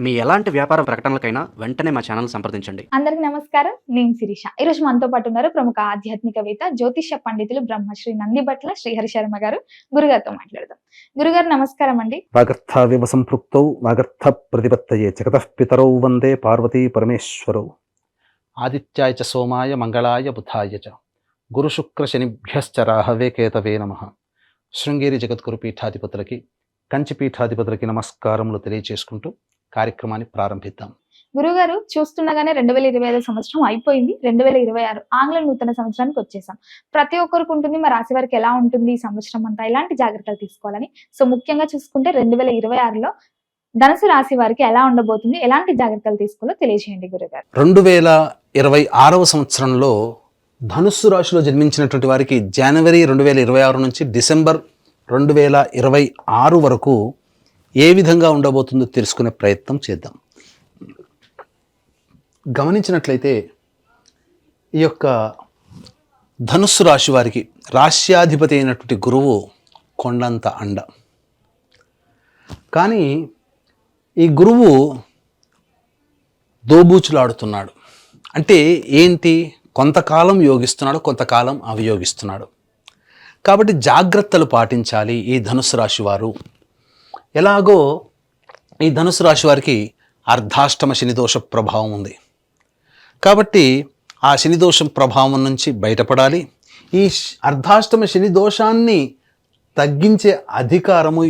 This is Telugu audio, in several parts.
మీ ఎలాంటి వ్యాపార ప్రకటనలకైనా వెంటనే మా ఛానల్ సంప్రదించండి. అందరికి నమస్కారం. నేను శిరీష. ఈరోజు మనతో పాటు ఉన్నారు ప్రముఖ ఆధ్యాత్మికవేత్త, జ్యోతిష్య పండితులు బ్రహ్మశ్రీ నందిబట్ల శ్రీహరి శర్మ గారు. గురుగారితో మాట్లాడదాం. గురుగారు నమస్కారం అండి. వాగర్థావివ సంపృక్తౌ వాగర్థ ప్రతిపత్తయే జగతః పితరౌ వందే పార్వతీ పరమేశ్వరౌ. ఆదిత్యాయ చ సోమాయ మంగళాయ బుధాయ చ గురు శుక్ర శనిభ్యశ్చ రాహవే కేతవే నమః. శృంగేరి జగద్గురు పీఠాధిపతులకి, కంచి పీఠాధిపతులకి నమస్కారములు తెలియజేసుకుంటూ కార్యక్రమాన్ని ప్రారంభిద్దాం. గురుగారు, చూస్తుండగానే 2025 సంవత్సరం అయిపోయింది. 2026 ఆంగ్ల నూతన సంవత్సరానికి వచ్చేసాం. ప్రతి ఒక్కరికి ఉంటుంది, మా రాశి వారికి ఎలా ఉంటుంది ఈ సంవత్సరం అంతా, ఎలాంటి జాగ్రత్తలు తీసుకోవాలని. సో ముఖ్యంగా చూసుకుంటే 2026లో ధనుసు రాశి వారికి ఎలా ఉండబోతుంది, ఎలాంటి జాగ్రత్తలు తీసుకోవాలో తెలియజేయండి గురుగారు. 2026వ సంవత్సరంలో ధనుస్సు రాశిలో జన్మించినటువంటి వారికి జనవరి 2026 నుంచి డిసెంబర్ 2026 వరకు ఏ విధంగా ఉండబోతుందో తెలుసుకునే ప్రయత్నం చేద్దాం. గమనించినట్లయితే ఈ యొక్క ధనుస్సు రాశి వారికి రాశ్యాధిపతి అయినటువంటి గురువు కొండంత అండ. కానీ ఈ గురువు దోబూచులాడుతున్నాడు. అంటే ఏంటి? కొంతకాలం యోగిస్తున్నాడు, కొంతకాలం అవయోగిస్తున్నాడు. కాబట్టి జాగ్రత్తలు పాటించాలి ఈ ధనుస్సు రాశి వారు. ఎలాగో ఈ ధనుసు రాశి వారికి అర్ధాష్టమ శనిదోష ప్రభావం ఉంది. కాబట్టి ఆ శనిదోషం ప్రభావం నుంచి బయటపడాలి. ఈ అర్ధాష్టమ శని దోషాన్ని తగ్గించే అధికారము,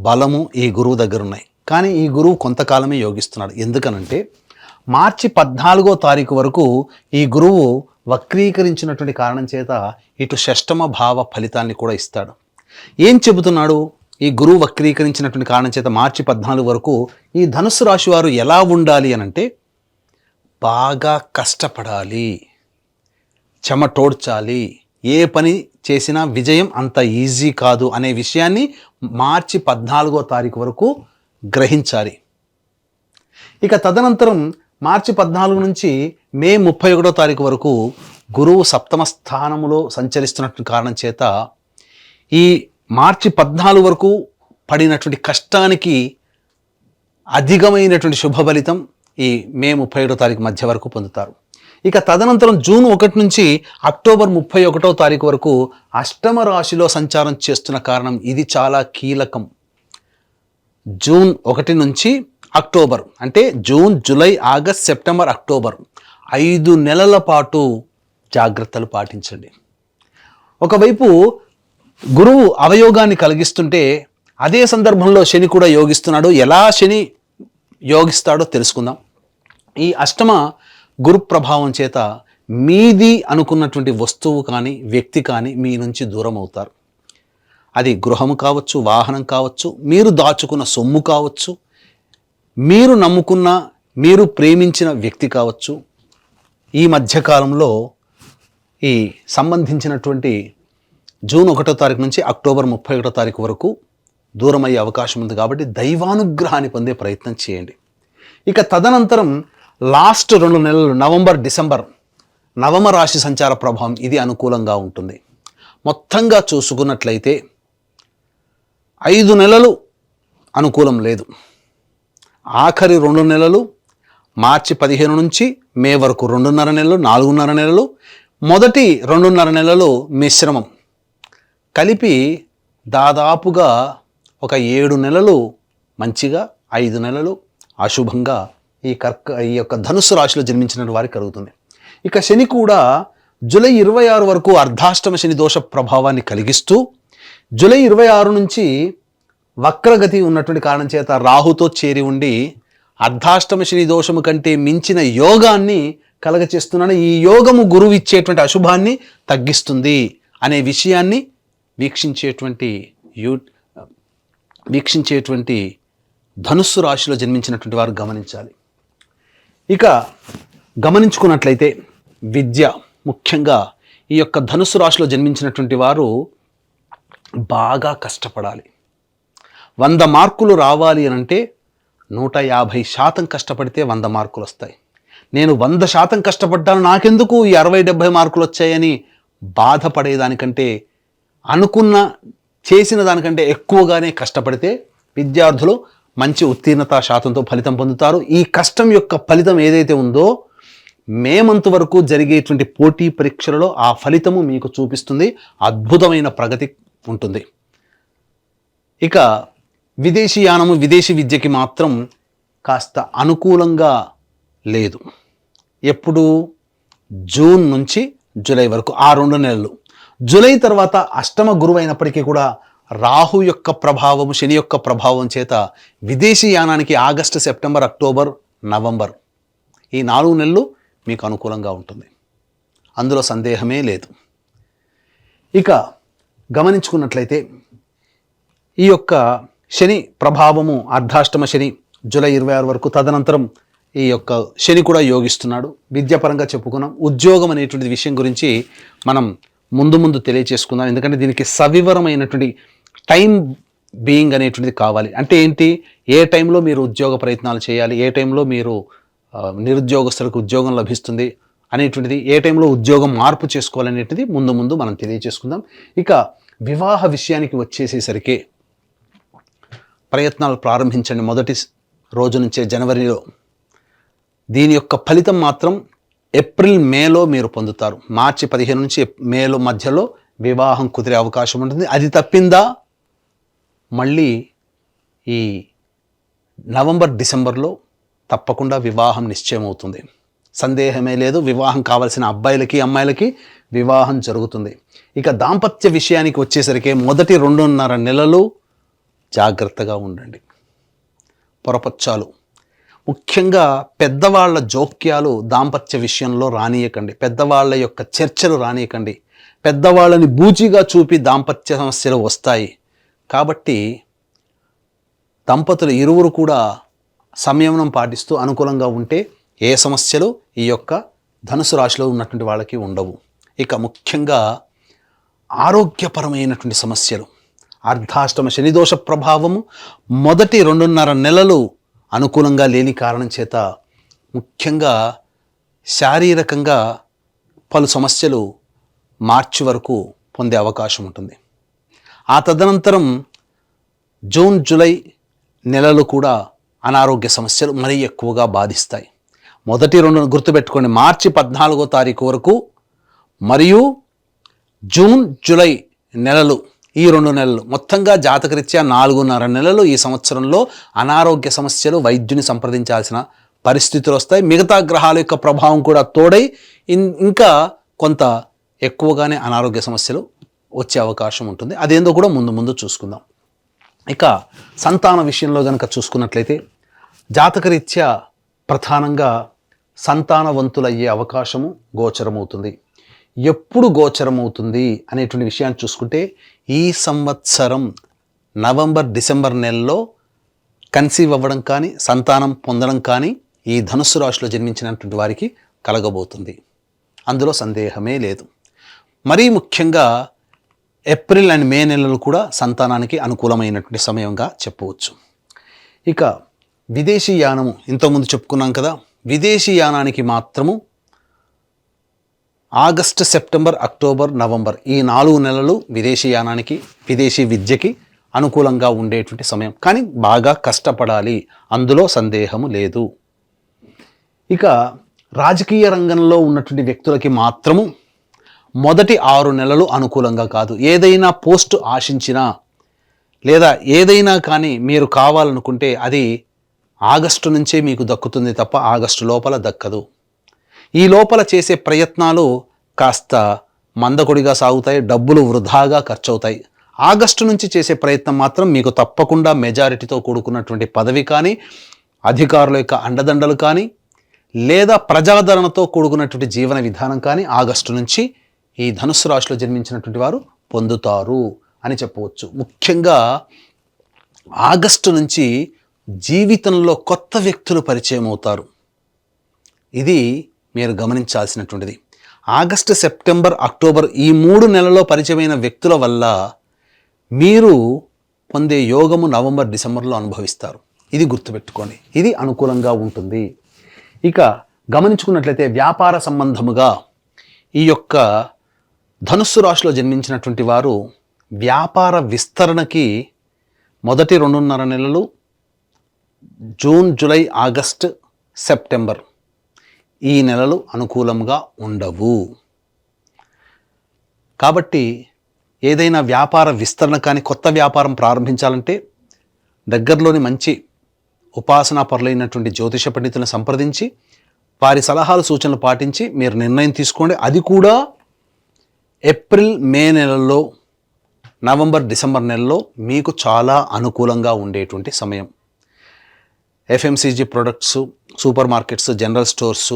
బలము ఈ గురువు దగ్గర ఉన్నాయి. కానీ ఈ గురువు కొంతకాలమే యోగిస్తున్నాడు. ఎందుకనంటే మార్చి 14వ తారీఖు వరకు ఈ గురువు వక్రీకరించినటువంటి కారణం చేత ఇటు షష్టమ భావ ఫలితాన్ని కూడా ఇస్తాడు. ఏం చెబుతున్నాడు? ఈ గురువు వక్రీకరించినటువంటి కారణం చేత మార్చి 14 వరకు ఈ ధనుస్సు రాశి వారు ఎలా ఉండాలి అనంటే బాగా కష్టపడాలి, చెమటోడ్చాలి, ఏ పని చేసినా విజయం అంత ఈజీ కాదు అనే విషయాన్ని మార్చి 14వ తారీఖు వరకు గ్రహించాలి. ఇక తదనంతరం మార్చి 14 నుంచి మే 31వ తారీఖు వరకు గురువు సప్తమ స్థానములో సంచరిస్తున్నటువంటి కారణం చేత ఈ మార్చి 14 వరకు పడినటువంటి కష్టానికి అధికమైనటువంటి శుభ ఫలితం ఈ మే 31వ తారీఖు మధ్య వరకు పొందుతారు. ఇక తదనంతరం జూన్ 1 నుంచి అక్టోబర్ 31వ తారీఖు వరకు అష్టమ రాశిలో సంచారం చేస్తున్న కారణం ఇది చాలా కీలకం. జూన్ 1 నుంచి అక్టోబర్ అంటే June, July, August, September, October 5 నెలల పాటు జాగ్రత్తలు పాటించండి. ఒకవైపు గురువు అవయోగాన్ని కలిగిస్తుంటే అదే సందర్భంలో శని కూడా యోగిస్తున్నాడు. ఎలా శని యోగిస్తాడో తెలుసుకుందాం. ఈ అష్టమ గురు ప్రభావం చేత మీది అనుకున్నటువంటి వస్తువు కానీ వ్యక్తి కానీ మీ నుంచి దూరం అవుతారు. అది గృహము కావచ్చు, వాహనం కావచ్చు, మీరు దాచుకున్న సొమ్ము కావచ్చు, మీరు నమ్ముకున్న, మీరు ప్రేమించిన వ్యక్తి కావచ్చు. ఈ మధ్యకాలంలో ఈ సంబంధించినటువంటి జూన్ 1వ తారీఖు నుంచి అక్టోబర్ 31వ తారీఖు వరకు దూరం అయ్యే అవకాశం ఉంది. కాబట్టి దైవానుగ్రహాన్ని పొందే ప్రయత్నం చేయండి. ఇక తదనంతరం లాస్ట్ 2 నెలలు నవంబర్, డిసెంబర్ నవమ రాశి సంచార ప్రభావం ఇది అనుకూలంగా ఉంటుంది. మొత్తంగా చూసుకున్నట్లయితే 5 నెలలు అనుకూలం లేదు. ఆఖరి 2 నెలలు మార్చి 15 నుంచి మే వరకు 2.5 నెలలు, 4.5 నెలలు, మొదటి 2.5 నెలలు మిశ్రమం కలిపి దాదాపుగా ఒక 7 నెలలు మంచిగా, 5 నెలలు అశుభంగా ఈ యొక్క ధనుస్సు రాశిలో జన్మించిన వారికి కలుగుతుంది. ఇక శని కూడా జూలై 26 వరకు అర్ధాష్టమ శని దోష ప్రభావాన్ని కలిగిస్తూ జూలై 26 నుంచి వక్రగతి ఉన్నటువంటి కారణం చేత రాహుతో చేరి ఉండి అర్ధాష్టమ శని దోషము కంటే మించిన యోగాన్ని కలగచేస్తున్నాడు. ఈ యోగము గురువు ఇచ్చేటువంటి అశుభాన్ని తగ్గిస్తుంది అనే విషయాన్ని వీక్షించేటువంటి ధనుస్సు రాశిలో జన్మించినటువంటి వారు గమనించాలి. ఇక గమనించుకున్నట్లయితే విద్య, ముఖ్యంగా ఈ యొక్క ధనుస్సు రాశిలో జన్మించినటువంటి వారు బాగా కష్టపడాలి. 100 మార్కులు రావాలి అనంటే 150% కష్టపడితే 100 మార్కులు వస్తాయి. నేను 100% కష్టపడ్డాను, నాకెందుకు ఈ 60-70 మార్కులు వచ్చాయని బాధపడేదానికంటే అనుకున్న చేసిన దానికంటే ఎక్కువగానే కష్టపడితే విద్యార్థులు మంచి ఉత్తీర్ణత శాతంతో ఫలితం పొందుతారు. ఈ కష్టం యొక్క ఫలితం ఏదైతే ఉందో మే మంత్ వరకు జరిగేటువంటి పోటీ పరీక్షలలో ఆ ఫలితము మీకు చూపిస్తుంది. అద్భుతమైన ప్రగతి ఉంటుంది. ఇక విదేశీయానము, విదేశీ విద్యకి మాత్రం కాస్త అనుకూలంగా లేదు. ఎప్పుడు? జూన్ నుంచి జూలై వరకు, ఆ 2 నెలలు. జూలై తర్వాత అష్టమ గురువు అయినప్పటికీ కూడా రాహు యొక్క ప్రభావము, శని యొక్క ప్రభావం చేత విదేశీ యానానికి ఆగస్టు, సెప్టెంబర్, అక్టోబర్, నవంబర్ ఈ 4 నెలలు మీకు అనుకూలంగా ఉంటుంది. అందులో సందేహమే లేదు. ఇక గమనించుకున్నట్లయితే ఈ యొక్క శని ప్రభావము అర్ధాష్టమ శని జూలై 26 వరకు, తదనంతరం ఈ యొక్క శని కూడా యోగిస్తున్నాడు. విద్యాపరంగా చెప్పుకున్నాం. ఉద్యోగం అనేటువంటి విషయం గురించి మనం ముందు తెలియచేసుకుందాం. ఎందుకంటే దీనికి సవివరమైనటువంటి టైం బీయింగ్ అనేటువంటిది కావాలి. అంటే ఏంటి? ఏ టైంలో మీరు ఉద్యోగ ప్రయత్నాలు చేయాలి, ఏ టైంలో మీరు నిరుద్యోగస్తులకు ఉద్యోగం లభిస్తుంది అనేటువంటిది, ఏ టైంలో ఉద్యోగం మార్పు చేసుకోవాలనేటిది ముందు మనం తెలియచేసుకుందాం. ఇక వివాహ విషయానికి వచ్చేసేసరికి ప్రయత్నాలు ప్రారంభించండి మొదటి రోజు నుంచే, జనవరిలో. దీని యొక్క ఫలితం మాత్రం ఏప్రిల్, మేలో మీరు పొందుతారు. మార్చి 15 నుంచి మేలో మధ్యలో వివాహం కుదిరే అవకాశం ఉంటుంది. అది తప్పిందా మళ్ళీ ఈ నవంబర్, డిసెంబర్లో తప్పకుండా వివాహం నిశ్చయం అవుతుంది. సందేహమే లేదు. వివాహం కావాల్సిన అబ్బాయిలకి, అమ్మాయిలకి వివాహం జరుగుతుంది. ఇక దాంపత్య విషయానికి వచ్చేసరికి మొదటి 2.5 నెలలు జాగ్రత్తగా ఉండండి. పొరపచ్చాలు, ముఖ్యంగా పెద్దవాళ్ల జోక్యాలు దాంపత్య విషయంలో రానియకండి. పెద్దవాళ్ల యొక్క చర్చలు రానియకండి. పెద్దవాళ్ళని బూచిగా చూపి దాంపత్య సమస్యలు వస్తాయి. కాబట్టి దంపతులు ఇరువురు కూడా సంయమనం పాటిస్తూ అనుకూలంగా ఉంటే ఏ సమస్యలు ఈ యొక్క ధనుసు రాశిలో ఉన్నటువంటి వాళ్ళకి ఉండవు. ఇక ముఖ్యంగా ఆరోగ్యపరమైనటువంటి సమస్యలు, అర్ధాష్టమ శనిదోష ప్రభావము మొదటి 2.5 నెలలు అనుకూలంగా లేని కారణం చేత ముఖ్యంగా శారీరకంగా పలు సమస్యలు మార్చి వరకు పొందే అవకాశం ఉంటుంది. ఆ తదనంతరం జూన్, జూలై నెలలు కూడా అనారోగ్య సమస్యలు మరీ ఎక్కువగా బాధిస్తాయి. మొదటి 2 గుర్తుపెట్టుకోండి, మార్చి 14వ తారీఖు వరకు మరియు జూన్, జూలై నెలలు, ఈ 2 నెలలు మొత్తంగా జాతకరీత్యా 4.5 నెలలు ఈ సంవత్సరంలో అనారోగ్య సమస్యలు, వైద్యుని సంప్రదించాల్సిన పరిస్థితులు వస్తాయి. మిగతా గ్రహాల యొక్క ప్రభావం కూడా తోడై ఇంకా కొంత ఎక్కువగానే అనారోగ్య సమస్యలు వచ్చే అవకాశం ఉంటుంది. అదేందో కూడా ముందు చూసుకుందాం. ఇక సంతాన విషయంలో కనుక చూసుకున్నట్లయితే జాతకరీత్యా ప్రధానంగా సంతానవంతులయ్యే అవకాశము గోచరమవుతుంది. ఎప్పుడు గోచరమవుతుంది అనేటువంటి విషయాన్ని చూసుకుంటే ఈ సంవత్సరం నవంబర్, డిసెంబర్ నెలలో కన్సీవ్ అవ్వడం కానీ, సంతానం పొందడం కానీ ఈ ధనుస్సు రాశిలో జన్మించినటువంటి వారికి కలగబోతుంది. అందులో సందేహమే లేదు. మరీ ముఖ్యంగా ఏప్రిల్ అండ్ మే నెలలు కూడా సంతానానికి అనుకూలమైనటువంటి సమయంగా చెప్పవచ్చు. ఇక విదేశీ యానము ఇంతకుముందు చెప్పుకున్నాం కదా, విదేశీ యానానికి మాత్రము ఆగస్టు, సెప్టెంబర్, అక్టోబర్, నవంబర్ ఈ 4 నెలలు విదేశీ యానానికి, విదేశీ విద్యకి అనుకూలంగా ఉండేటువంటి సమయం. కానీ బాగా కష్టపడాలి, అందులో సందేహము లేదు. ఇక రాజకీయ రంగంలో ఉన్నటువంటి వ్యక్తులకి మాత్రము మొదటి 6 నెలలు అనుకూలంగా కాదు. ఏదైనా పోస్టు ఆశించినా లేదా ఏదైనా కానీ మీరు కావాలనుకుంటే అది ఆగస్టు నుంచే మీకు దక్కుతుంది తప్ప ఆగస్టు లోపల దక్కదు. ఈ లోపల చేసే ప్రయత్నాలు కాస్త మందకొడిగా సాగుతాయి, డబ్బులు వృధాగా ఖర్చు అవుతాయి. ఆగస్టు నుంచి చేసే ప్రయత్నం మాత్రం మీకు తప్పకుండా మెజారిటీతో కూడుకున్నటువంటి పదవి కానీ, అధికారుల యొక్క అండదండలు కానీ, లేదా ప్రజాదరణతో కూడుకున్నటువంటి జీవన విధానం కానీ ఆగస్టు నుంచి ఈ ధనుస్సు రాశిలో జన్మించినటువంటి వారు పొందుతారు అని చెప్పవచ్చు. ముఖ్యంగా ఆగస్టు నుంచి జీవితంలో కొత్త వ్యక్తులు పరిచయం అవుతారు. ఇది మీరు గమనించాల్సినటువంటిది. ఆగస్టు, సెప్టెంబర్, అక్టోబర్ ఈ 3 నెలల్లో పరిచయమైన వ్యక్తుల వల్ల మీరు పొందే యోగము నవంబర్, డిసెంబర్లో అనుభవిస్తారు. ఇది గుర్తుపెట్టుకోండి. ఇది అనుకూలంగా ఉంటుంది. ఇక గమనించుకున్నట్లయితే వ్యాపార సంబంధముగా ఈ యొక్క ధనుస్సు రాశిలో జన్మించినటువంటి వారు వ్యాపార విస్తరణకి మొదటి 2.5 నెలలు జూన్, జూలై, ఆగస్ట్, సెప్టెంబర్ ఈ నెలలు అనుకూలంగా ఉండవు. కాబట్టి ఏదైనా వ్యాపార విస్తరణ కానీ కొత్త వ్యాపారం ప్రారంభించాలంటే దగ్గరలోని మంచి ఉపాసనా పరులైనటువంటి జ్యోతిష పండితులను సంప్రదించి వారి సలహాలు సూచనలు పాటించి మీరు నిర్ణయం తీసుకోండి. అది కూడా ఏప్రిల్, మే నెలల్లో, నవంబర్, డిసెంబర్ నెలలో మీకు చాలా అనుకూలంగా ఉండేటువంటి సమయం. FMCG products, super markets, general stores,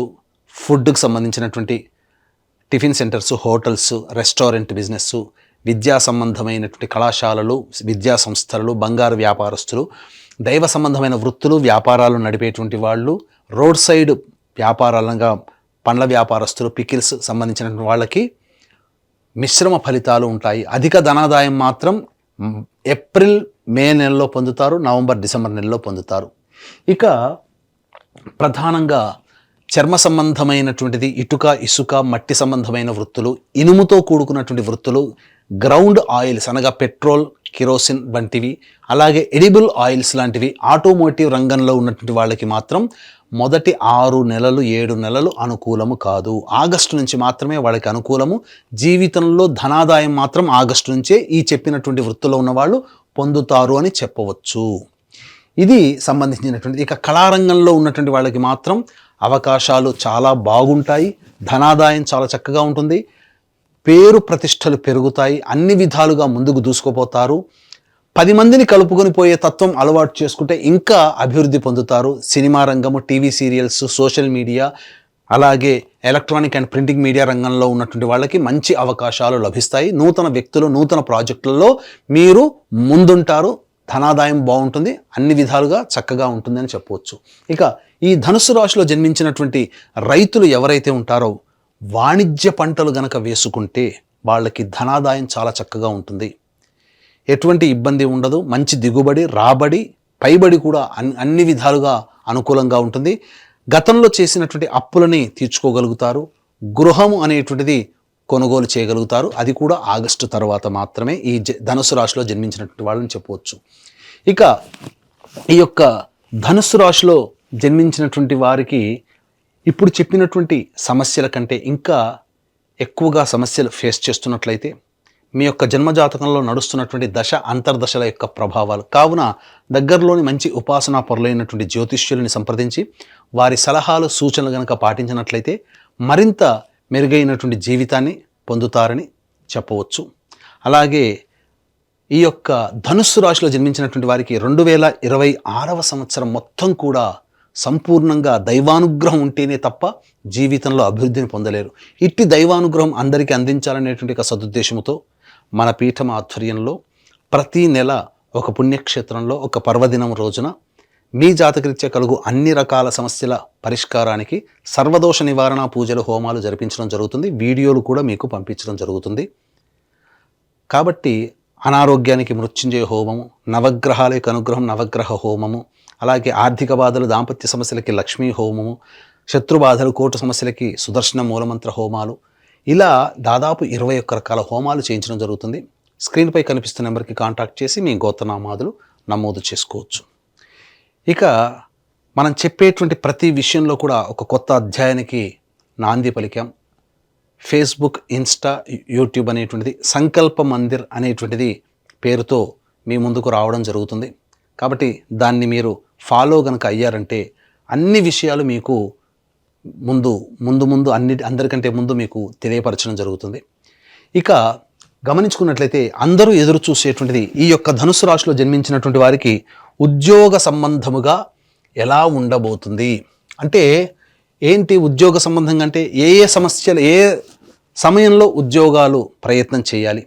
ఫుడ్కి సంబంధించినటువంటి tiffin centres, hotels, restaurant business, విద్యా సంబంధమైనటువంటి కళాశాలలు, విద్యా సంస్థలు, బంగారు వ్యాపారస్తులు, దైవ సంబంధమైన వృత్తులు, వ్యాపారాలు నడిపేటువంటి వాళ్ళు, రోడ్ సైడ్ వ్యాపారాలుగా పండ్ల వ్యాపారస్తులు, పికిల్స్ సంబంధించినటువంటి వాళ్ళకి మిశ్రమ ఫలితాలు ఉంటాయి. అధిక ధనాదాయం మాత్రం ఏప్రిల్, మే నెలలో పొందుతారు, నవంబర్, డిసెంబర్ నెలలో పొందుతారు. ఇక ప్రధానంగా చర్మ సంబంధమైనటువంటిది, ఇటుక, ఇసుక, మట్టి సంబంధమైన వృత్తులు, ఇనుముతో కూడుకున్నటువంటి వృత్తులు, గ్రౌండ్ ఆయిల్స్ అనగా పెట్రోల్, కిరోసిన్ వంటివి, అలాగే ఎడిబుల్ ఆయిల్స్ లాంటివి, ఆటోమోటివ్ రంగంలో ఉన్నటువంటి వాళ్ళకి మాత్రం మొదటి 6 నెలలు 7 నెలలు అనుకూలము కాదు. ఆగస్టు నుంచి మాత్రమే వాళ్ళకి అనుకూలము. జీవితంలో ధనాదాయం మాత్రం ఆగస్టు నుంచే ఈ చెప్పినటువంటి వృత్తుల్లో ఉన్నవాళ్ళు పొందుతారు అని చెప్పవచ్చు. ఇది సంబంధించినటువంటి. ఇక కళారంగంలో ఉన్నటువంటి వాళ్ళకి మాత్రం అవకాశాలు చాలా బాగుంటాయి, ధనాదాయం చాలా చక్కగా ఉంటుంది, పేరు ప్రతిష్టలు పెరుగుతాయి, అన్ని విధాలుగా ముందుకు దూసుకుపోతారు. 10 మందిని కలుపుకొని పోయే తత్వం అలవాటు చేసుకుంటే ఇంకా అభివృద్ధి పొందుతారు. సినిమా రంగము, టీవీ సీరియల్స్, సోషల్ మీడియా, అలాగే ఎలక్ట్రానిక్ అండ్ ప్రింటింగ్ మీడియా రంగంలో ఉన్నటువంటి వాళ్ళకి మంచి అవకాశాలు లభిస్తాయి. నూతన వ్యక్తులు, నూతన ప్రాజెక్టులలో మీరు ముందుంటారు, ధనాదాయం బాగుంటుంది, అన్ని విధాలుగా చక్కగా ఉంటుంది అని చెప్పవచ్చు. ఇక ఈ ధనుస్సు రాశిలో జన్మించినటువంటి రైతులు ఎవరైతే ఉంటారో వాణిజ్య పంటలు గనక వేసుకుంటే వాళ్ళకి ధనాదాయం చాలా చక్కగా ఉంటుంది, ఎటువంటి ఇబ్బంది ఉండదు, మంచి దిగుబడి, రాబడి, పైబడి కూడా అన్ని విధాలుగా అనుకూలంగా ఉంటుంది. గతంలో చేసినటువంటి అప్పులని తీర్చుకోగలుగుతారు, గృహము అనేటువంటిది కొనుగోలు చేయగలుగుతారు. అది కూడా ఆగస్టు తర్వాత మాత్రమే ఈ ధనుస్సు రాశిలో జన్మించినటువంటి వాళ్ళని చెప్పవచ్చు. ఇక ఈ యొక్క ధనుస్సు రాశిలో జన్మించినటువంటి వారికి ఇప్పుడు చెప్పినటువంటి సమస్యల కంటే ఇంకా ఎక్కువగా సమస్యలు ఫేస్ చేస్తున్నట్లయితే మీ యొక్క జన్మజాతకంలో నడుస్తున్నటువంటి దశ అంతర్దశల యొక్క ప్రభావాలు కావున దగ్గరలోని మంచి ఉపాసనా పరులైనటువంటి జ్యోతిష్యులని సంప్రదించి వారి సలహాలు సూచనలు కనుక పాటించినట్లయితే మరింత మెరుగైనటువంటి జీవితాన్ని పొందుతారని చెప్పవచ్చు. అలాగే ఈ యొక్క ధనుస్సు రాశిలో జన్మించినటువంటి వారికి 2026వ సంవత్సరం మొత్తం కూడా సంపూర్ణంగా దైవానుగ్రహం ఉంటేనే తప్ప జీవితంలో అభివృద్ధిని పొందలేరు. ఇట్టి దైవానుగ్రహం అందరికీ అందించాలనేటువంటి ఒక సదుద్దేశంతో మన పీఠం ఆధ్వర్యంలో ప్రతి నెల ఒక పుణ్యక్షేత్రంలో ఒక పర్వదినం రోజున మీ జాతకరీత్యా కలుగు అన్ని రకాల సమస్యల పరిష్కారానికి సర్వదోష నివారణ పూజలు, హోమాలు జరిపించడం జరుగుతుంది. వీడియోలు కూడా మీకు పంపించడం జరుగుతుంది. కాబట్టి అనారోగ్యానికి మృత్యుంజయ హోమము, నవగ్రహాలకు అనుగ్రహం నవగ్రహ హోమము, అలాగే ఆర్థిక బాధలు, దాంపత్య సమస్యలకి లక్ష్మీ హోమము, శత్రుబాధలు, కోర్టు సమస్యలకి సుదర్శన మూలమంత్ర హోమాలు, ఇలా దాదాపు 21 రకాల హోమాలు చేయించడం జరుగుతుంది. స్క్రీన్పై కనిపిస్తున్న నెంబర్కి కాంటాక్ట్ చేసి మీ గోత్రనామాదులు నమోదు చేసుకోవచ్చు. ఇక మనం చెప్పేటువంటి ప్రతి విషయంలో కూడా ఒక కొత్త అధ్యాయానికి నాంది పలికాం. ఫేస్బుక్, ఇన్స్టా, యూట్యూబ్ అనేటువంటిది సంకల్ప మందిర్ అనేటువంటిది పేరుతో మీ ముందుకు రావడం జరుగుతుంది. కాబట్టి దాన్ని మీరు ఫాలో కనుక అయ్యారంటే అన్ని విషయాలు మీకు ముందు అందరికంటే ముందు మీకు తెలియపరచడం జరుగుతుంది. ఇక గమనించుకున్నట్లయితే అందరూ ఎదురు చూసేటువంటిది ఈ యొక్క ధనుసు రాశిలో జన్మించినటువంటి వారికి ఉద్యోగ సంబంధముగా ఎలా ఉండబోతుంది అంటే ఏంటి? ఉద్యోగ సంబంధంగా అంటే ఏ సమస్యలు, ఏ సమయంలో ఉద్యోగాలు ప్రయత్నం చేయాలి,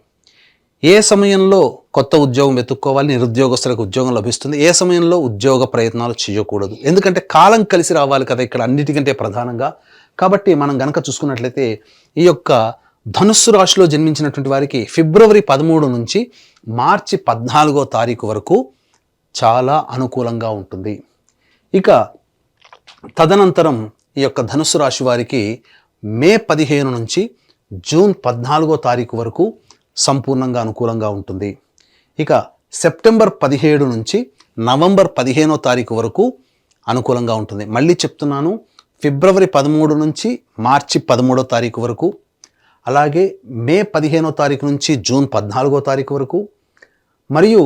ఏ సమయంలో కొత్త ఉద్యోగం వెతుక్కోవాలి, నిరుద్యోగస్తులకు ఉద్యోగం లభిస్తుంది, ఏ సమయంలో ఉద్యోగ ప్రయత్నాలు చేయకూడదు. ఎందుకంటే కాలం కలిసి రావాలి కదా ఇక్కడ అన్నిటికంటే ప్రధానంగా. కాబట్టి మనం గనక చూసుకున్నట్లయితే ఈ యొక్క ధనుస్సు రాశిలో జన్మించినటువంటి వారికి ఫిబ్రవరి 13 నుంచి మార్చి 14వ తారీఖు వరకు చాలా అనుకూలంగా ఉంటుంది. ఇక తదనంతరం ఈ యొక్క ధనుస్సు రాశి వారికి మే 15 నుంచి జూన్ 14వ తారీఖు వరకు సంపూర్ణంగా అనుకూలంగా ఉంటుంది. ఇక సెప్టెంబర్ 17 నుంచి నవంబర్ 15వ తారీఖు వరకు అనుకూలంగా ఉంటుంది. మళ్ళీ చెప్తున్నాను, ఫిబ్రవరి 13 నుంచి మార్చి 13వ తారీఖు వరకు, అలాగే మే 15వ తారీఖు నుంచి జూన్ 14వ తారీఖు వరకు, మరియు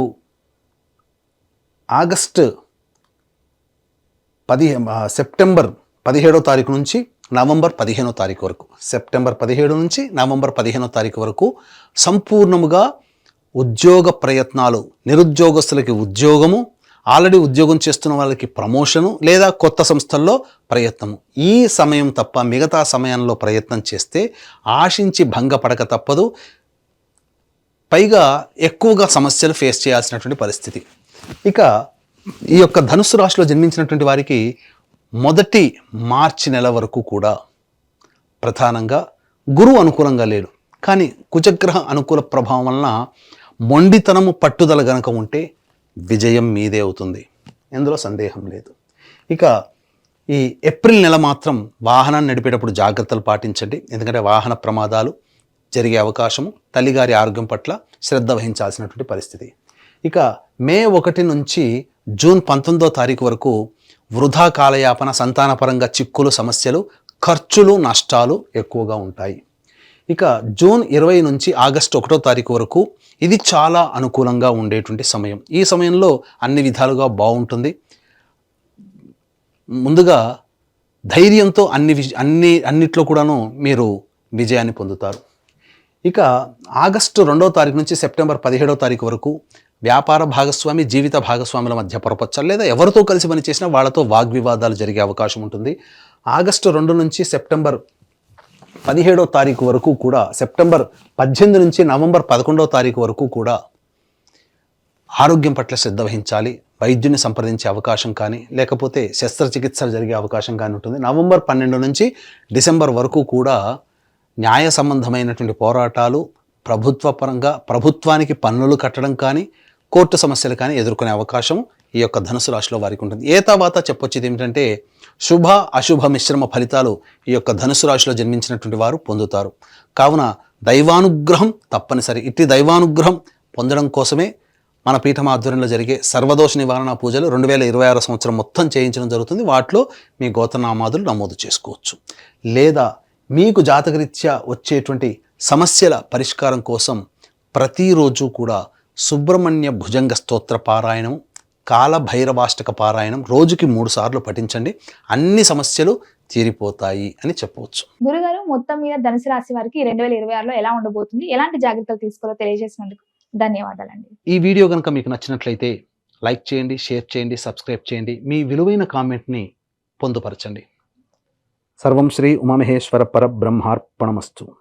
సెప్టెంబర్ 17వ తారీఖు నుంచి నవంబర్ 15వ తారీఖు వరకు, సెప్టెంబర్ 17 నుంచి నవంబర్ 15వ తారీఖు వరకు సంపూర్ణముగా ఉద్యోగ ప్రయత్నాలు, నిరుద్యోగస్తులకి ఉద్యోగము, ఆల్రెడీ ఉద్యోగం చేస్తున్న వాళ్ళకి ప్రమోషను లేదా కొత్త సంస్థల్లో ప్రయత్నము. ఈ సమయం తప్ప మిగతా సమయంలో ప్రయత్నం చేస్తే ఆశించి భంగపడక తప్పదు. పైగా ఎక్కువగా సమస్యలు ఫేస్ చేయాల్సినటువంటి పరిస్థితి. ఇక ఈ యొక్క ధనుస్సు రాశిలో జన్మించినటువంటి వారికి మొదటి మార్చి నెల వరకు కూడా ప్రధానంగా గురువు అనుకూలంగా లేడు. కానీ కుజగ్రహ అనుకూల ప్రభావం వలన మొండితనము, పట్టుదల గనక ఉంటే విజయం మీదే అవుతుంది, ఇందులో సందేహం లేదు. ఇక ఈ ఏప్రిల్ నెల మాత్రం వాహనాన్ని నడిపేటప్పుడు జాగ్రత్తలు పాటించండి. ఎందుకంటే వాహన ప్రమాదాలు జరిగే అవకాశము, తల్లిగారి ఆరోగ్యం పట్ల శ్రద్ధ వహించాల్సినటువంటి పరిస్థితి. ఇక మే 1 నుంచి జూన్ 19వ తారీఖు వరకు వృధా కాలయాపన, సంతానపరంగా చిక్కులు, సమస్యలు, ఖర్చులు, నష్టాలు ఎక్కువగా ఉంటాయి. ఇక జూన్ 20 నుంచి ఆగస్టు 1వ తారీఖు వరకు ఇది చాలా అనుకూలంగా ఉండేటువంటి సమయం. ఈ సమయంలో అన్ని విధాలుగా బాగుంటుంది. ముందుగా ధైర్యంతో అన్నిట్లో కూడాను మీరు విజయాన్ని పొందుతారు. ఇక ఆగస్టు 2వ తారీఖు నుంచి సెప్టెంబర్ 17వ తారీఖు వరకు వ్యాపార భాగస్వామి, జీవిత భాగస్వాముల మధ్య పొరపచ్చలు లేదా ఎవరితో కలిసి పనిచేసినా వాళ్ళతో వాగ్వివాదాలు జరిగే అవకాశం ఉంటుంది. ఆగస్టు 2 నుంచి సెప్టెంబర్ 17వ తారీఖు వరకు కూడా, సెప్టెంబర్ 18 నుంచి నవంబర్ 11వ తారీఖు వరకు కూడా ఆరోగ్యం పట్ల శ్రద్ధ వహించాలి. వైద్యుని సంప్రదించే అవకాశం కానీ, లేకపోతే శస్త్రచికిత్సలు జరిగే అవకాశం కానీ ఉంటుంది. నవంబర్ 12 నుంచి డిసెంబర్ వరకు కూడా న్యాయ సంబంధమైనటువంటి పోరాటాలు, ప్రభుత్వానికి పన్నులు కట్టడం కానీ, కోర్టు సమస్యలు కానీ ఎదుర్కొనే అవకాశం ఈ యొక్క ధనుసు రాశిలో వారికి ఉంటుంది. తర్వాత చెప్పొచ్చేది ఏమిటంటే శుభ అశుభ మిశ్రమ ఫలితాలు ఈ యొక్క ధనుసు రాశిలో జన్మించినటువంటి వారు పొందుతారు. కావున దైవానుగ్రహం తప్పనిసరి. ఇట్టి దైవానుగ్రహం పొందడం కోసమే మన పీఠం ఆధ్వర్యంలో జరిగే సర్వదోష నివారణ పూజలు 2026 సంవత్సరం మొత్తం చేయించడం జరుగుతుంది. వాటిలో మీ గోత్రనామాదులు నమోదు చేసుకోవచ్చు. లేదా మీకు జాతకరీత్యా వచ్చేటువంటి సమస్యల పరిష్కారం కోసం ప్రతిరోజు కూడా సుబ్రహ్మణ్య భుజంగ స్తోత్ర పారాయణం, కాలభైరవాష్టక పారాయణం రోజుకి 3 సార్లు పఠించండి. అన్ని సమస్యలు తీరిపోతాయి అని చెప్పవచ్చు. గురుగారు, మొత్తం మీద ధనుసు రాశి వారికి 2026లో ఎలా ఉండబోతుంది, ఎలాంటి జాగ్రత్తలు తీసుకోవాలో తెలియజేసినందుకు ధన్యవాదాలండి. ఈ వీడియో కనుక మీకు నచ్చినట్లయితే లైక్ చేయండి, షేర్ చేయండి, సబ్స్క్రైబ్ చేయండి. మీ విలువైన కామెంట్ని పొందుపరచండి. సర్వం శ్రీ ఉమామహేశ్వర పరబ్రహ్మార్పణమస్తు.